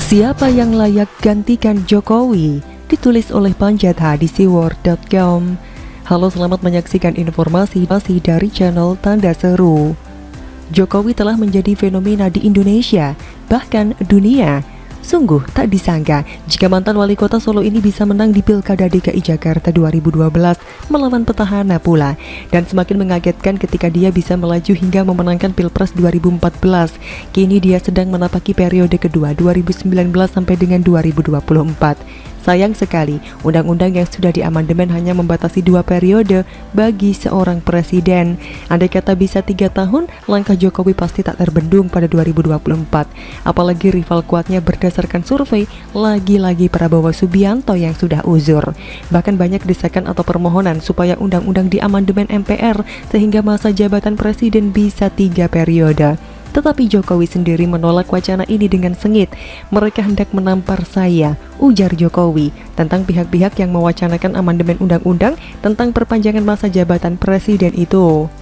Siapa yang layak gantikan Jokowi? Ditulis oleh Panjat di siword.com. Halo, selamat menyaksikan informasi dari channel Tanda Seru. Jokowi telah menjadi fenomena di Indonesia, bahkan dunia. Sungguh tak disangka jika mantan wali kota Solo ini bisa menang di Pilkada DKI Jakarta 2012 melawan petahana pula. Dan semakin mengagetkan ketika dia bisa melaju hingga memenangkan Pilpres 2014. Kini dia sedang menapaki periode kedua 2019 sampai dengan 2024. Sayang sekali, undang-undang yang sudah diamandemen hanya membatasi 2 periode bagi seorang presiden. Andai kata bisa 3 tahun, langkah Jokowi pasti tak terbendung pada 2024. Apalagi rival kuatnya berdasarkan survei, lagi-lagi Prabowo Subianto yang sudah uzur. Bahkan banyak desakan atau permohonan supaya undang-undang diamandemen MPR sehingga masa jabatan presiden bisa 3 periode. Tetapi Jokowi sendiri menolak wacana ini dengan sengit. Mereka hendak menampar saya, ujar Jokowi, tentang pihak-pihak yang mewacanakan amandemen undang-undang tentang perpanjangan masa jabatan presiden itu.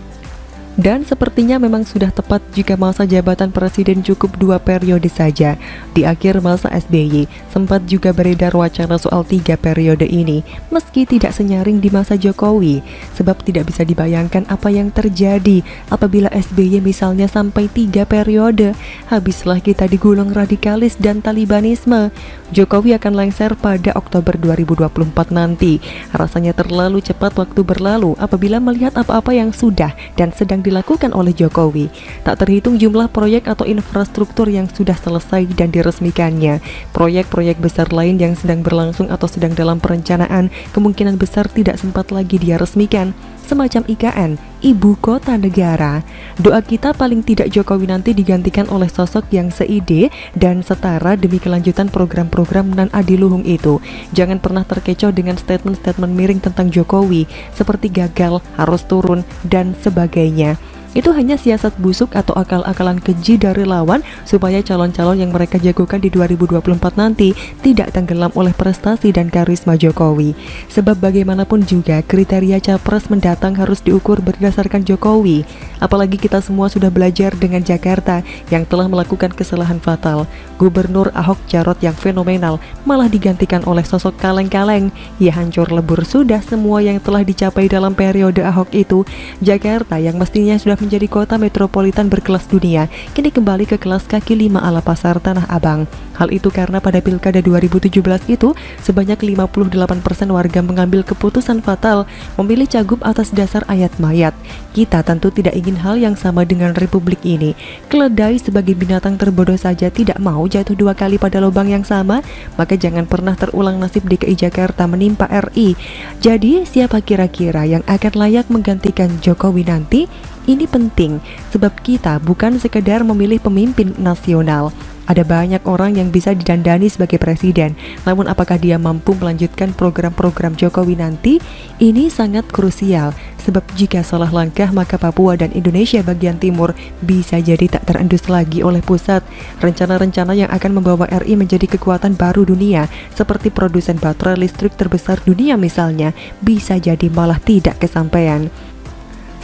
Dan sepertinya memang sudah tepat jika masa jabatan presiden cukup 2 periode saja. Di akhir masa SBY, sempat juga beredar wacana soal 3 periode ini, meski tidak senyaring di masa Jokowi. Sebab tidak bisa dibayangkan apa yang terjadi apabila SBY misalnya sampai 3 periode. Habislah kita digulung radikalis dan Talibanisme. Jokowi akan lengser pada Oktober 2024 nanti. Rasanya terlalu cepat waktu berlalu apabila melihat apa-apa yang sudah dan sedang dilakukan oleh Jokowi. Tak terhitung jumlah proyek atau infrastruktur yang sudah selesai dan diresmikannya. Proyek-proyek besar lain yang sedang berlangsung atau sedang dalam perencanaan kemungkinan besar tidak sempat lagi dia resmikan, semacam IKN, Ibu Kota Negara. Doa kita paling tidak Jokowi nanti digantikan oleh sosok yang seide dan setara demi kelanjutan program-program Nan Adiluhung itu. Jangan pernah terkecoh dengan statement-statement miring tentang Jokowi seperti gagal, harus turun, dan sebagainya. Itu hanya siasat busuk atau akal-akalan keji dari lawan supaya calon-calon yang mereka jagokan di 2024 nanti tidak tenggelam oleh prestasi dan karisma Jokowi. Sebab bagaimanapun juga kriteria capres mendatang harus diukur berdasarkan Jokowi. Apalagi kita semua sudah belajar dengan Jakarta yang telah melakukan kesalahan fatal. Gubernur Ahok Jarot yang fenomenal malah digantikan oleh sosok kaleng-kaleng. Ya hancur lebur sudah semua yang telah dicapai dalam periode Ahok itu. Jakarta yang mestinya sudah menjadi kota metropolitan berkelas dunia, kini kembali ke kelas kaki 5 ala pasar Tanah Abang. Hal itu karena pada Pilkada 2017 itu, sebanyak 58% warga mengambil keputusan fatal memilih cagup atas dasar ayat mayat. Kita tentu tidak ingin hal yang sama dengan republik ini. Keledai sebagai binatang terbodoh saja tidak mau jatuh 2 kali pada lubang yang sama, maka jangan pernah terulang nasib DKI Jakarta menimpa RI. Jadi, siapa kira-kira yang akan layak menggantikan Jokowi nanti? Ini penting, sebab kita bukan sekedar memilih pemimpin nasional. Ada banyak orang yang bisa didandani sebagai presiden, namun apakah dia mampu melanjutkan program-program Jokowi nanti? Ini sangat krusial, sebab jika salah langkah maka Papua dan Indonesia bagian timur bisa jadi tak terendus lagi oleh pusat. Rencana-rencana yang akan membawa RI menjadi kekuatan baru dunia, seperti produsen baterai listrik terbesar dunia misalnya, bisa jadi malah tidak kesampaian.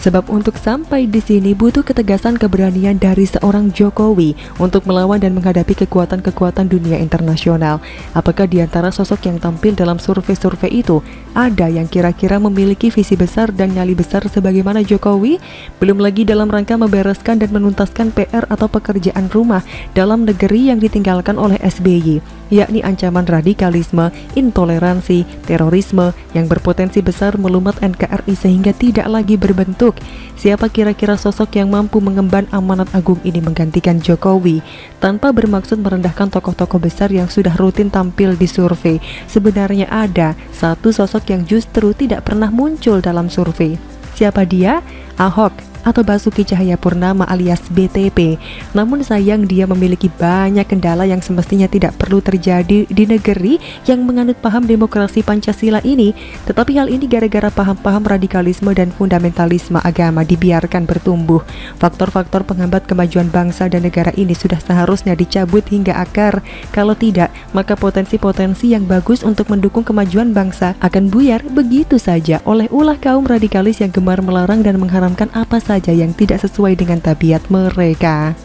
Sebab untuk sampai di sini butuh ketegasan keberanian dari seorang Jokowi untuk melawan dan menghadapi kekuatan-kekuatan dunia internasional. Apakah di antara sosok yang tampil dalam survei-survei itu ada yang kira-kira memiliki visi besar dan nyali besar sebagaimana Jokowi? Belum lagi dalam rangka membereskan dan menuntaskan PR atau pekerjaan rumah dalam negeri yang ditinggalkan oleh SBY, yakni ancaman radikalisme, intoleransi, terorisme yang berpotensi besar melumat NKRI sehingga tidak lagi berbentuk. Siapa kira-kira sosok yang mampu mengemban amanat agung ini menggantikan Jokowi? Tanpa bermaksud merendahkan tokoh-tokoh besar yang sudah rutin tampil di survei, sebenarnya ada satu sosok yang justru tidak pernah muncul dalam survei. Siapa dia? Ahok atau Basuki Cahayapurnama alias BTP. Namun sayang dia memiliki banyak kendala yang semestinya tidak perlu terjadi di negeri yang menganut paham demokrasi Pancasila ini. Tetapi hal ini gara-gara paham-paham radikalisme dan fundamentalisme agama dibiarkan bertumbuh. Faktor-faktor penghambat kemajuan bangsa dan negara ini sudah seharusnya dicabut hingga akar. Kalau tidak, maka potensi-potensi yang bagus untuk mendukung kemajuan bangsa akan buyar begitu saja oleh ulah kaum radikalis yang gemar melarang dan mengharamkan apa saja yang tidak sesuai dengan tabiat mereka.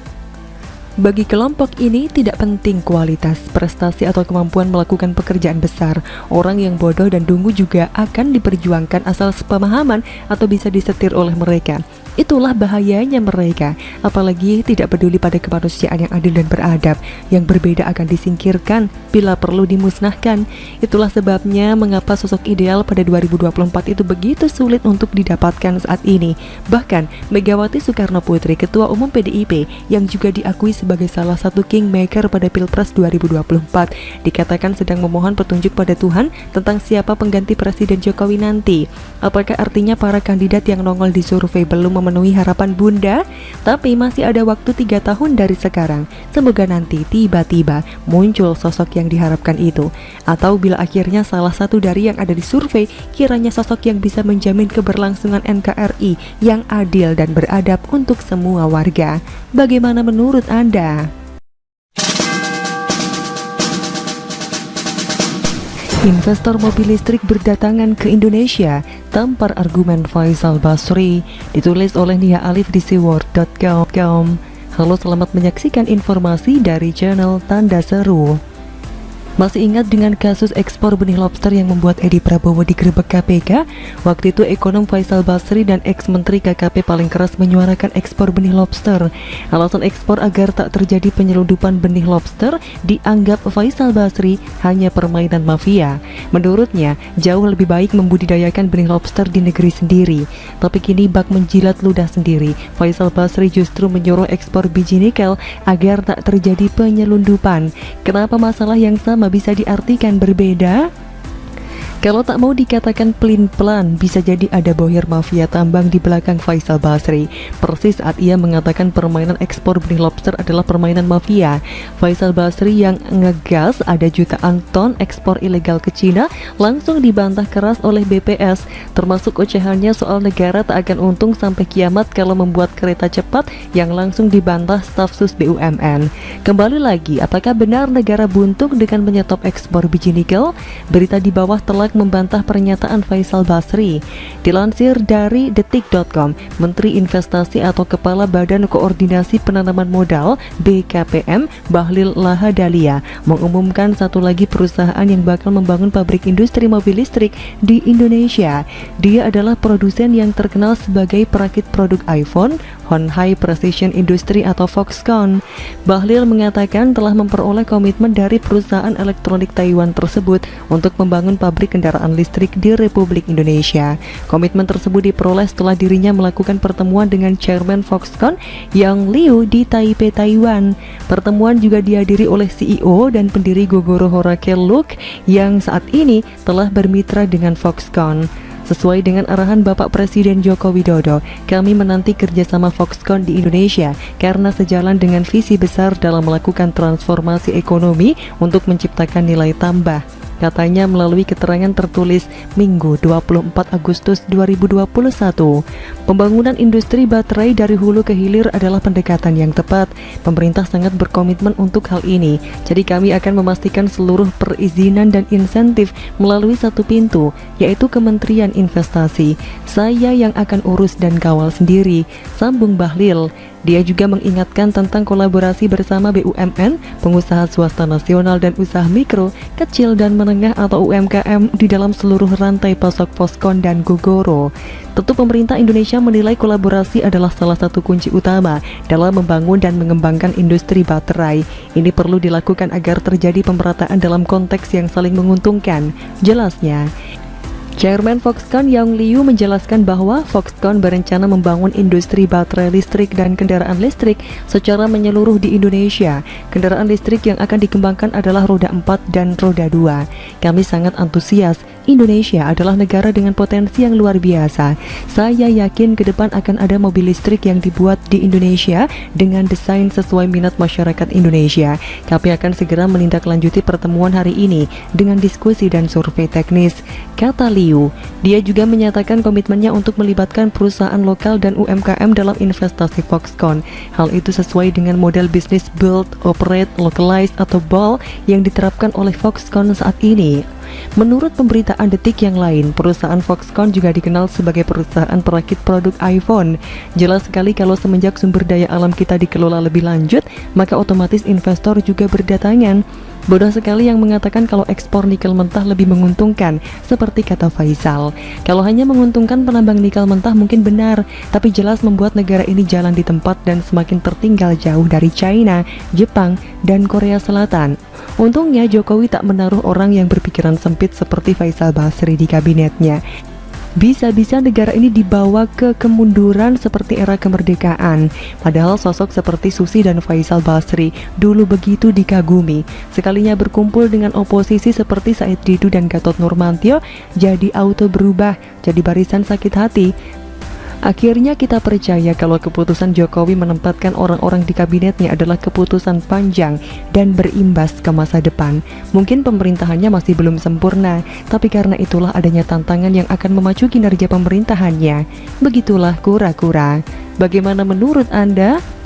Bagi kelompok ini tidak penting kualitas, prestasi atau kemampuan melakukan pekerjaan besar. Orang yang bodoh dan dungu juga akan diperjuangkan asal sepemahaman atau bisa disetir oleh mereka. Itulah bahayanya mereka, apalagi tidak peduli pada kemanusiaan yang adil dan beradab. Yang berbeda akan disingkirkan, bila perlu dimusnahkan. Itulah sebabnya mengapa sosok ideal pada 2024 itu begitu sulit untuk didapatkan saat ini. Bahkan Megawati Soekarno Putri, Ketua Umum PDIP, yang juga diakui sebagai salah satu kingmaker pada Pilpres 2024, dikatakan sedang memohon petunjuk pada Tuhan tentang siapa pengganti Presiden Jokowi nanti. Apakah artinya para kandidat yang nongol di survei belum memenuhi harapan Bunda? Tapi masih ada waktu 3 tahun dari sekarang. Semoga nanti tiba-tiba muncul sosok yang diharapkan itu. Atau bila akhirnya salah satu dari yang ada di survei kiranya sosok yang bisa menjamin keberlangsungan NKRI yang adil dan beradab untuk semua warga. Bagaimana menurut Anda? Investor mobil listrik berdatangan ke Indonesia, tampar argumen Faisal Basri, ditulis oleh Nia Alif di seaworld.com. Halo, selamat menyaksikan informasi dari channel Tanda Seru. Masih ingat dengan kasus ekspor benih lobster yang membuat Edi Prabowo digerebek KPK? Waktu itu ekonom Faisal Basri dan ex-menteri KKP paling keras menyuarakan ekspor benih lobster. Alasan ekspor agar tak terjadi penyelundupan benih lobster dianggap Faisal Basri hanya permainan mafia. Menurutnya, jauh lebih baik membudidayakan benih lobster di negeri sendiri. Tapi kini bak menjilat ludah sendiri. Faisal Basri justru menyuruh ekspor biji nikel agar tak terjadi penyelundupan. Kenapa masalah yang sama bisa diartikan berbeda? Kalau tak mau dikatakan pelin-pelan, bisa jadi ada bohir mafia tambang di belakang Faisal Basri. Persis saat ia mengatakan permainan ekspor benih lobster adalah permainan mafia, Faisal Basri yang ngegas ada jutaan ton ekspor ilegal ke Cina langsung dibantah keras oleh BPS, termasuk ocehannya soal negara tak akan untung sampai kiamat kalau membuat kereta cepat yang langsung dibantah staf sus BUMN. Kembali lagi, apakah benar negara buntung dengan menyetop ekspor biji nikel? Berita di bawah telah membantah pernyataan Faisal Basri. Dilansir dari detik.com, Menteri Investasi atau Kepala Badan Koordinasi Penanaman Modal BKPM Bahlil Lahadalia mengumumkan satu lagi perusahaan yang bakal membangun pabrik industri mobil listrik di Indonesia. Dia adalah produsen yang terkenal sebagai perakit produk iPhone, Honhai Precision Industry atau Foxconn. Bahlil mengatakan telah memperoleh komitmen dari perusahaan elektronik Taiwan tersebut untuk membangun pabrik kendaraan listrik di Republik Indonesia. Komitmen tersebut diperoleh setelah dirinya melakukan pertemuan dengan Chairman Foxconn Yang Liu di Taipei, Taiwan. Pertemuan juga dihadiri oleh CEO dan pendiri Gogoro Horace Luke yang saat ini telah bermitra dengan Foxconn. Sesuai dengan arahan Bapak Presiden Joko Widodo, kami menanti kerjasama Foxconn di Indonesia karena sejalan dengan visi besar dalam melakukan transformasi ekonomi untuk menciptakan nilai tambah, katanya melalui keterangan tertulis Minggu 24 Agustus 2021. Pembangunan industri baterai dari hulu ke hilir adalah pendekatan yang tepat. Pemerintah sangat berkomitmen untuk hal ini. Jadi kami akan memastikan seluruh perizinan dan insentif melalui satu pintu, yaitu Kementerian Investasi. Saya yang akan urus dan kawal sendiri, sambung Bahlil. Dia juga mengingatkan tentang kolaborasi bersama BUMN, pengusaha swasta nasional dan usaha mikro, kecil dan menengah atau UMKM di dalam seluruh rantai pasok Foxconn dan Gogoro. Tentu pemerintah Indonesia menilai kolaborasi adalah salah satu kunci utama dalam membangun dan mengembangkan industri baterai. Ini perlu dilakukan agar terjadi pemerataan dalam konteks yang saling menguntungkan, jelasnya. Chairman Foxconn Yang Liu menjelaskan bahwa Foxconn berencana membangun industri baterai listrik dan kendaraan listrik secara menyeluruh di Indonesia. Kendaraan listrik yang akan dikembangkan adalah roda 4 dan roda 2. Kami sangat antusias. Indonesia adalah negara dengan potensi yang luar biasa. Saya yakin ke depan akan ada mobil listrik yang dibuat di Indonesia dengan desain sesuai minat masyarakat Indonesia. Kami akan segera menindaklanjuti pertemuan hari ini dengan diskusi dan survei teknis, kata Liu. Dia juga menyatakan komitmennya untuk melibatkan perusahaan lokal dan UMKM dalam investasi Foxconn. Hal itu sesuai dengan model bisnis Build, Operate, Localize atau BOL yang diterapkan oleh Foxconn saat ini. Menurut pemberitaan Detik yang lain, perusahaan Foxconn juga dikenal sebagai perusahaan perakit produk iPhone. Jelas sekali kalau semenjak sumber daya alam kita dikelola lebih lanjut, maka otomatis investor juga berdatangan. Bodoh sekali yang mengatakan kalau ekspor nikel mentah lebih menguntungkan, seperti kata Faisal. Kalau hanya menguntungkan penambang nikel mentah mungkin benar, tapi jelas membuat negara ini jalan di tempat dan semakin tertinggal jauh dari China, Jepang, dan Korea Selatan. Untungnya Jokowi tak menaruh orang yang berpikiran sempit seperti Faisal Basri di kabinetnya. Bisa-bisa negara ini dibawa ke kemunduran seperti era kemerdekaan. Padahal sosok seperti Susi dan Faisal Basri dulu begitu dikagumi. Sekalinya berkumpul dengan oposisi seperti Said Didu dan Gatot Nurmantio, jadi auto berubah, jadi barisan sakit hati. Akhirnya kita percaya kalau keputusan Jokowi menempatkan orang-orang di kabinetnya adalah keputusan panjang dan berimbas ke masa depan. Mungkin pemerintahannya masih belum sempurna, tapi karena itulah adanya tantangan yang akan memacu kinerja pemerintahannya. Begitulah kura-kura. Bagaimana menurut Anda?